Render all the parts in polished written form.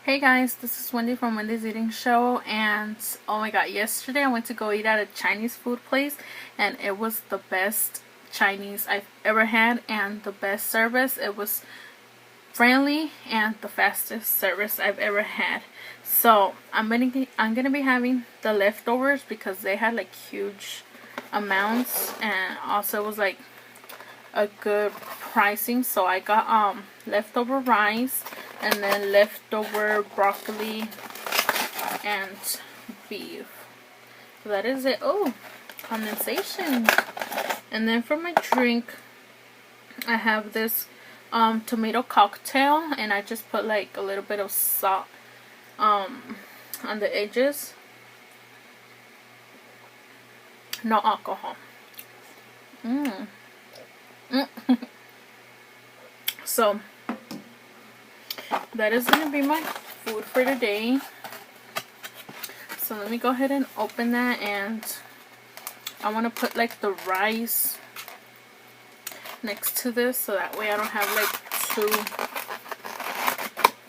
Hey guys, this is Wendy from Wendy's Eating Show, and oh my god, yesterday I went to go eat at a Chinese food place, and it was the best Chinese I've ever had, and the best service. It was friendly and the fastest service I've ever had. So I'm gonna be having the leftovers because they had like huge amounts, and also it was like a good pricing. So I got leftover rice and then leftover broccoli and beef. So that is it. Oh, condensation. And then for my drink, I have this tomato cocktail, and I just put like a little bit of salt on the edges. No alcohol. So that is gonna be my food for today. So let me go ahead and open that, and I want to put like the rice next to this so that way I don't have like two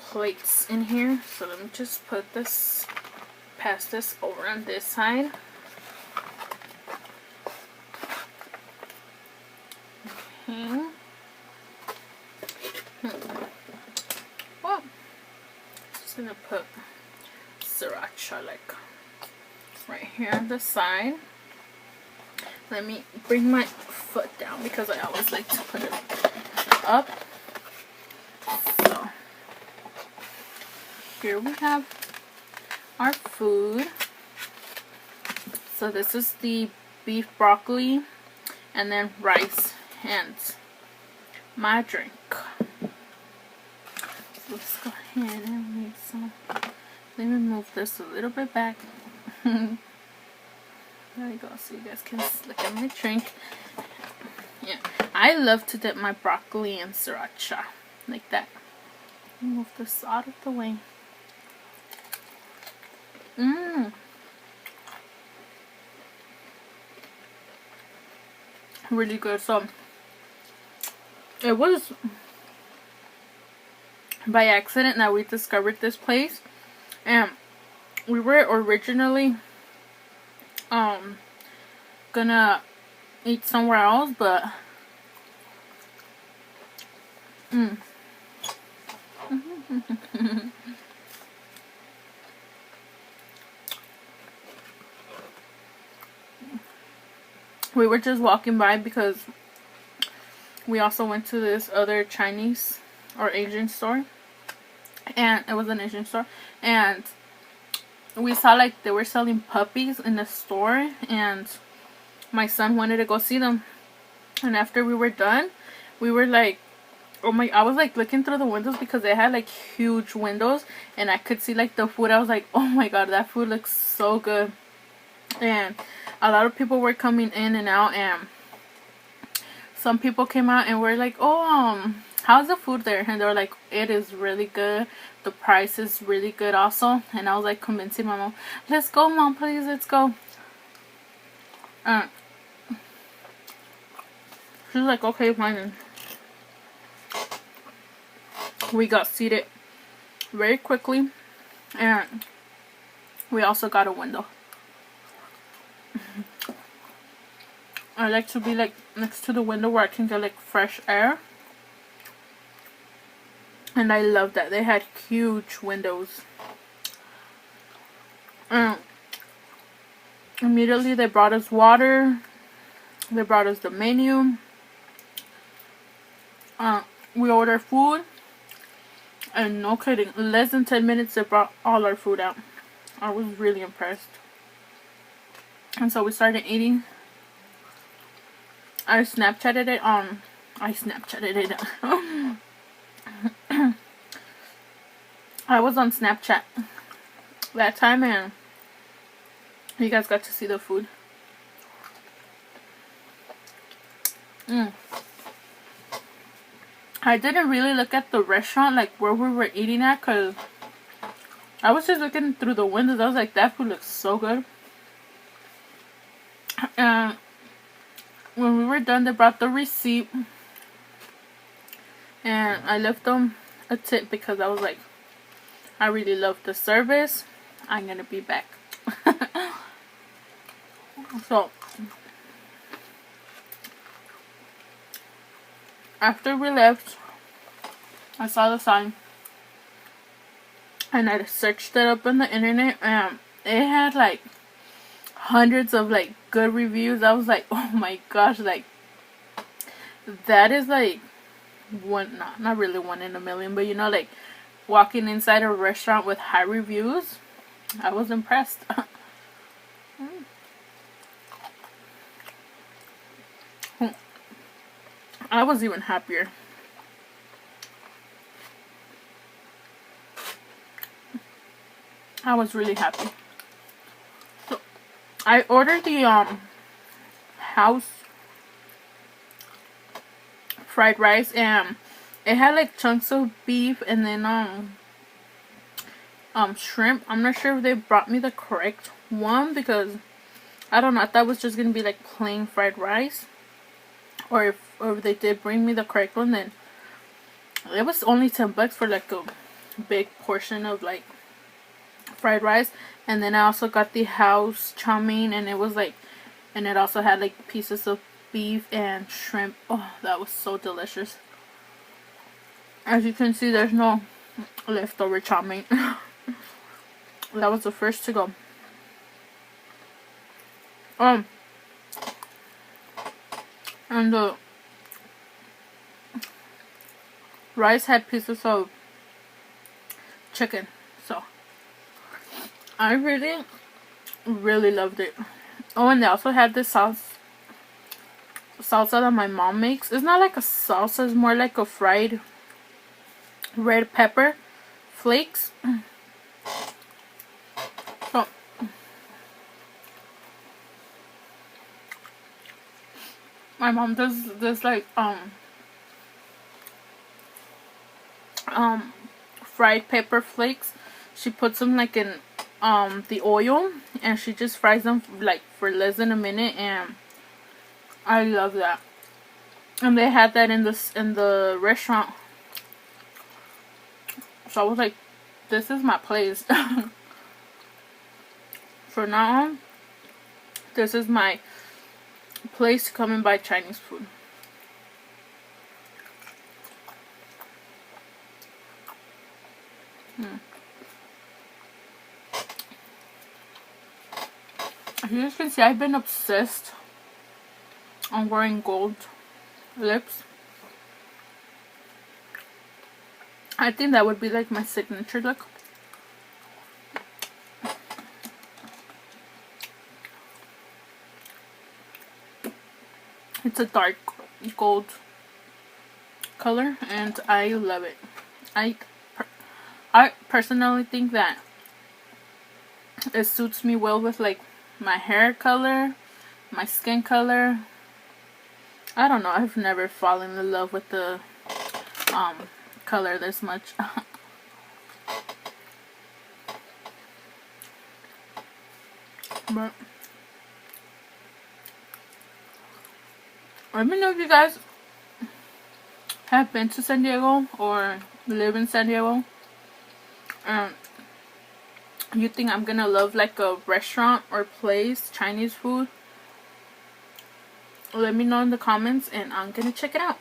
plates in here. So let me just put this, pass this over on this side. Okay. Well, just gonna put sriracha like right here on the side. Let me bring my foot down because I always like to put it up. So here we have our food. So this is the beef broccoli and then rice and my drink. So let's go ahead and make some. Let me move this a little bit back. There we go, so you guys can look at my drink. Yeah, I love to dip my broccoli in sriracha like that. Move this out of the way. Really good. So it was by accident that we discovered this place, and we were originally gonna eat somewhere else, but we were just walking by because we also went to this other Chinese or Asian store, and it was an Asian store, and we saw like they were selling puppies in the store, and my son wanted to go see them. And after we were done, we were like, oh my, I was like looking through the windows because they had like huge windows, and I could see like the food. I was like, oh my god, that food looks so good. And a lot of people were coming in and out, and some people came out and were like, oh, how's the food there? And they were like, it is really good. The price is really good also. And I was like convincing my mom, let's go mom, please, let's go. She's like, okay, fine. We got seated very quickly, and we also got a window. I like to be like next to the window where I can get like fresh air. And I love that they had huge windows. Immediately they brought us water. They brought us the menu. We ordered food. And no kidding, less than 10 minutes they brought all our food out. I was really impressed. And so we started eating. I Snapchatted it. I was on Snapchat that time, and you guys got to see the food. I didn't really look at the restaurant, like where we were eating at, because I was just looking through the windows. I was like, that food looks so good. When we were done, they brought the receipt, and I left them a tip because I was like, I really love the service. I'm gonna be back. So after we left, I saw the sign and I searched it up on the internet, and it had like hundreds of like good reviews. I was like, oh my gosh, like that is like one, not really one in a million, but you know, like walking inside a restaurant with high reviews. I was impressed. I was even happier. I was really happy. So I ordered the house fried rice, and it had like chunks of beef and then shrimp. I'm not sure if they brought me the correct one, because I don't know, I thought it was just gonna be like plain fried rice, or if they did bring me the correct one, then it was only $10 for like a big portion of like fried rice. And then I also got the house chow mein, and it was like, and it also had like pieces of beef and shrimp. Oh, that was so delicious. As you can see, there's no leftover chow mein. That was the first to go. And the rice had pieces of chicken, so I really loved it. Oh, and they also had this salsa that my mom makes. It's not like a salsa, it's more like a fried red pepper flakes. So my mom does this like fried pepper flakes. She puts them like in the oil, and she just fries them like for less than a minute, and I love that. And they had that in the restaurant, so I was like, this is my place. For now on, this is my place to come and buy Chinese food. As you guys can see, I've been obsessed on wearing gold lips. I think that would be like my signature look. It's a dark gold color, and I love it. I personally think that it suits me well with like my hair color, my skin color. I don't know, I've never fallen in love with the color this much. But let me know if you guys have been to San Diego or live in San Diego. You think I'm gonna love like a restaurant or place, Chinese food? Let me know in the comments, and I'm gonna check it out.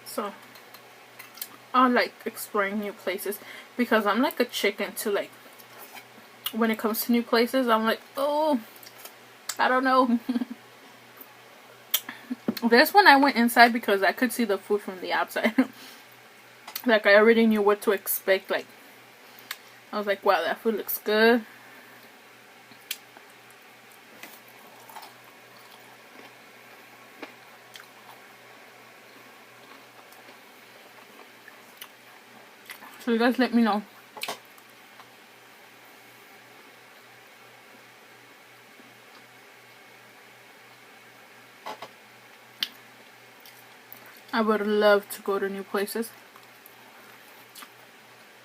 So I like exploring new places, because I'm like a chicken to like, when it comes to new places, I'm like, oh, I don't know. This one I went inside because I could see the food from the outside. Like I already knew what to expect. Like I was like, wow, that food looks good. So you guys let me know. I would love to go to new places,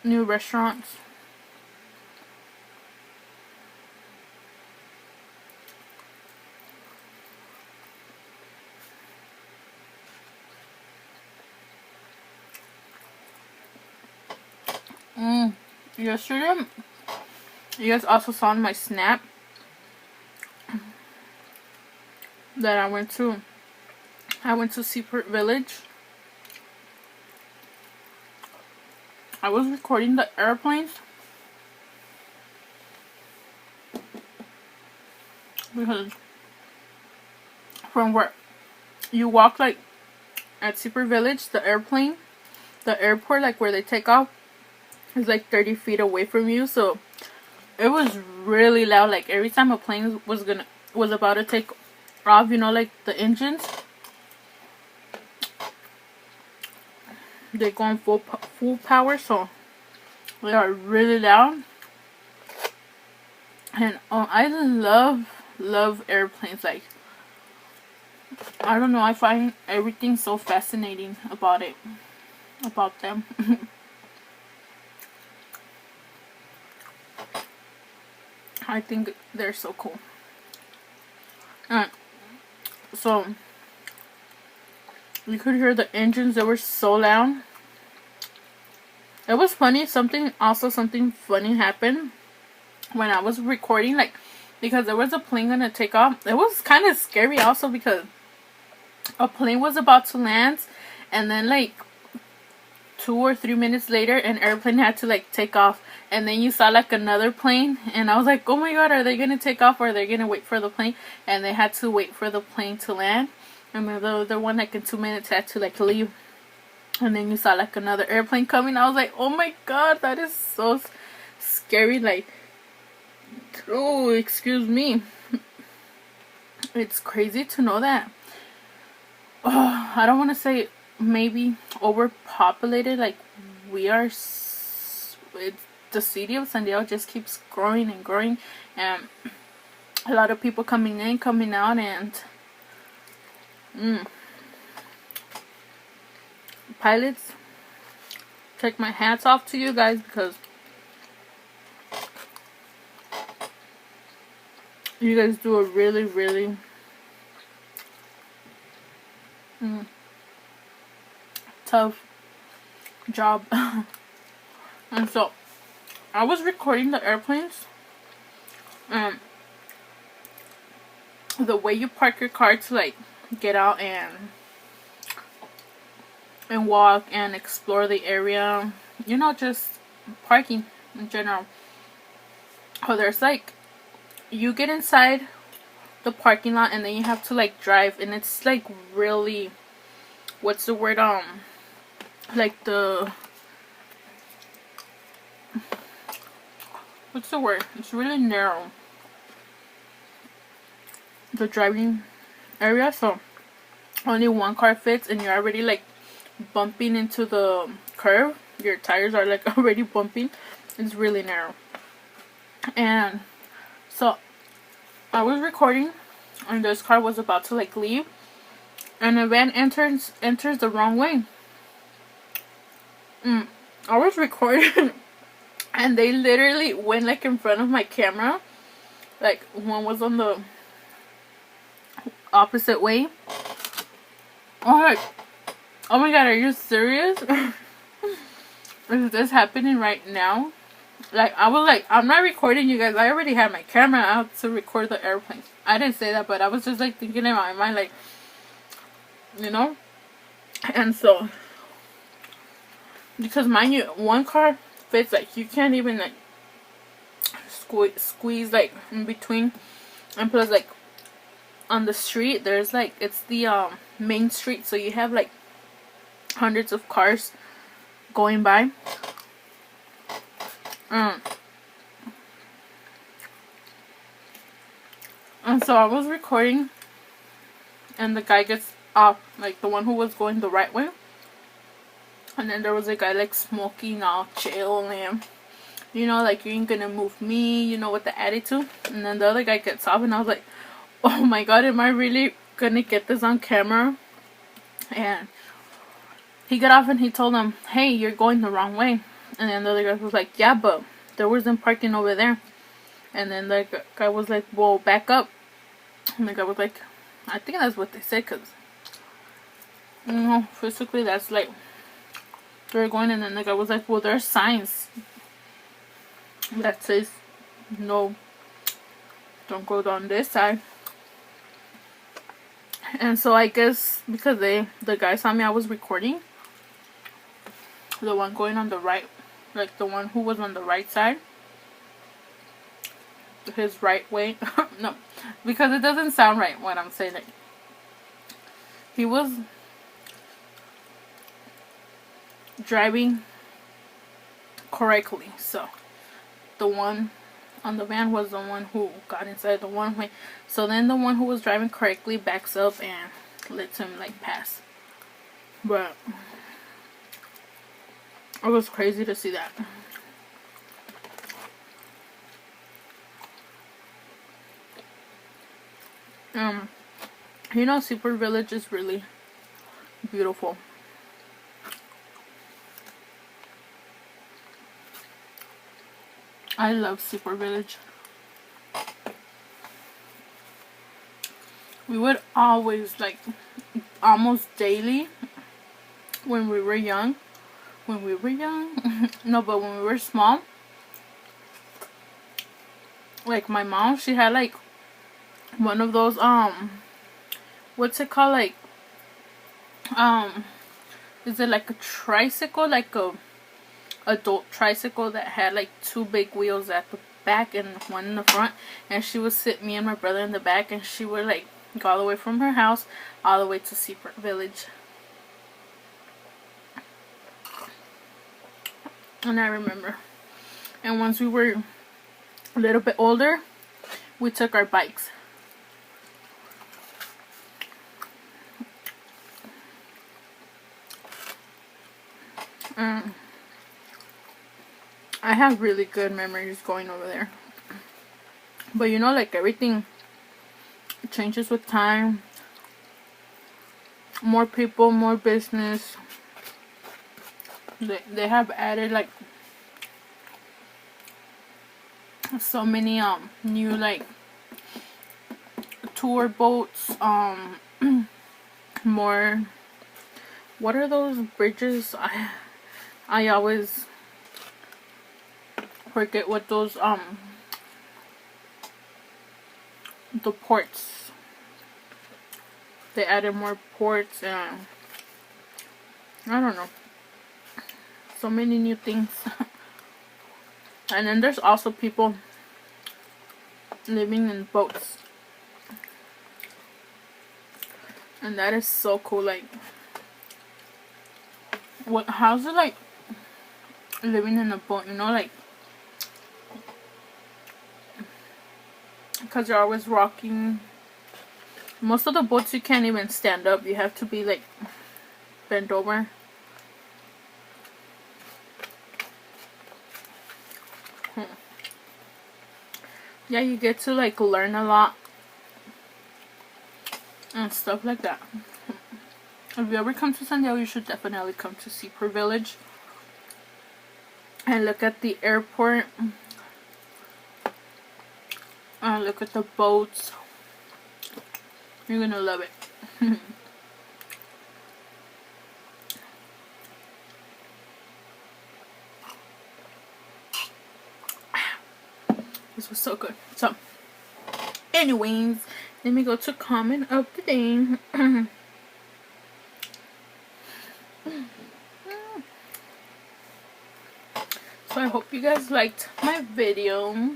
new restaurants. Yesterday, you guys also saw in my snap that I went to Seaport Village. I was recording the airplanes because from where you walk, like at Seaport Village, the airport, like where they take off, is like 30 feet away from you. So it was really loud. Like every time a plane was about to take off, you know, like the engines, they go on full power, so they are really loud. And I love airplanes. Like, I don't know, I find everything so fascinating about them. I think they're so cool. So you could hear the engines. They were so loud. It was funny. Something funny happened when I was recording, like, because there was a plane gonna take off. It was kind of scary also because a plane was about to land, and then like 2 or 3 minutes later an airplane had to like take off, and then you saw like another plane, and I was like, oh my god, are they gonna take off or are they gonna wait for the plane? And they had to wait for the plane to land, and the other one, like in 2 minutes, had to like leave. And then you saw like another airplane coming. I was like, oh my god, that is so scary. Like, oh, excuse me, it's crazy to know that. Oh, I don't want to say maybe overpopulated. Like, we are, the city of San Diego just keeps growing and growing, and a lot of people coming in, coming out, and pilots, take my hats off to you guys, because you guys do a really tough job. And so I was recording the airplanes, and the way you park your car to like get out and walk and explore the area, you know, just parking in general. Oh, there's like, you get inside the parking lot and then you have to like drive, and it's like really, what's the word, like the, what's the word, it's really narrow, the driving area, so only one car fits, and you're already like bumping into the curve. Your tires are like already bumping. It's really narrow. And so I was recording, and this car was about to like leave, and a van enters the wrong way. I was recording and they literally went like in front of my camera. Like, one was on the opposite way. Oh my god, are you serious? Is this happening right now? Like, I was like, I'm not recording you guys. I already had my camera out to record the airplanes. I didn't say that, but I was just like thinking in my mind, like, you know? And so, because mind you, one car fits, like, you can't even like squeeze like in between. And plus, like, on the street, there's like, it's the main street, so you have like hundreds of cars going by. And so I was recording, and the guy gets off, like the one who was going the right way, and then there was a guy like smoking, all chill, and you know, like, you ain't gonna move me, you know, with the attitude. And then the other guy gets off, and I was like, oh my god, am I really gonna get this on camera? And he got off and he told him, hey, you're going the wrong way. And then the other guy was like, yeah, but there wasn't parking over there. And then the guy was like, well, back up. And the guy was like, I think that's what they said, because, you know, physically that's like, they're going. And then the guy was like, well, there's signs that says no, don't go down this side. And so I guess because the guy saw me, I was recording the one going on the right, like the one who was on the right side, his right way. No, because it doesn't sound right when I'm saying it. He was driving correctly, so the one on the van was the one who got inside the one way. So then the one who was driving correctly backs up and lets him like pass. But it was crazy to see that. You know, Seaport Village is really beautiful. I love Seaport Village. We would always, like, almost daily when we were young. No, but when we were small, like my mom, she had like one of those what's it called, like is it like a tricycle, like a adult tricycle that had like two big wheels at the back and one in the front, and she would sit me and my brother in the back, and she would like go all the way from her house all the way to Seaport Village. And I remember, and once we were a little bit older, we took our bikes. I have really good memories going over there. But you know, like everything changes with time. More people, more business. They have added like so many new like tour boats, more, what are those bridges? I always forget what those the ports. They added more ports, and I don't know, so many new things. And then there's also people living in boats, and that is so cool. Like, how's it like living in a boat, you know, like, because you're always rocking. Most of the boats you can't even stand up, you have to be like bent over. Yeah, you get to like learn a lot and stuff like that. If you ever come to San Diego, you should definitely come to Seaport Village and look at the airport, look at the boats. You're gonna love it. This was so good. So, anyways, let me go to comment of the day. So I hope you guys liked my video.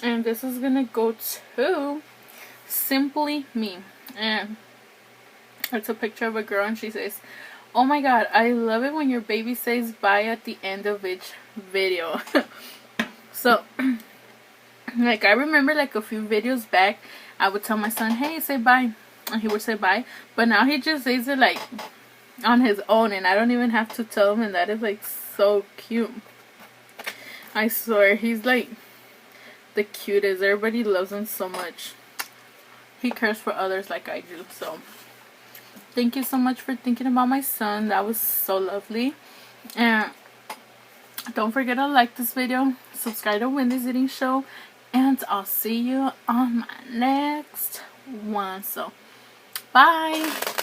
And this is gonna go to Simply Me. And it's a picture of a girl, and she says, "Oh my god, I love it when your baby says bye at the end of each video." So, like, I remember like a few videos back, I would tell my son, "Hey, say bye," and he would say bye. But now he just says it like on his own, and I don't even have to tell him, and that is like so cute. I swear, he's like the cutest. Everybody loves him so much. He cares for others like I do. So thank you so much for thinking about my son. That was so lovely. And don't forget to like this video, subscribe to Wendy's Eating Show, and I'll see you on my next one. So bye.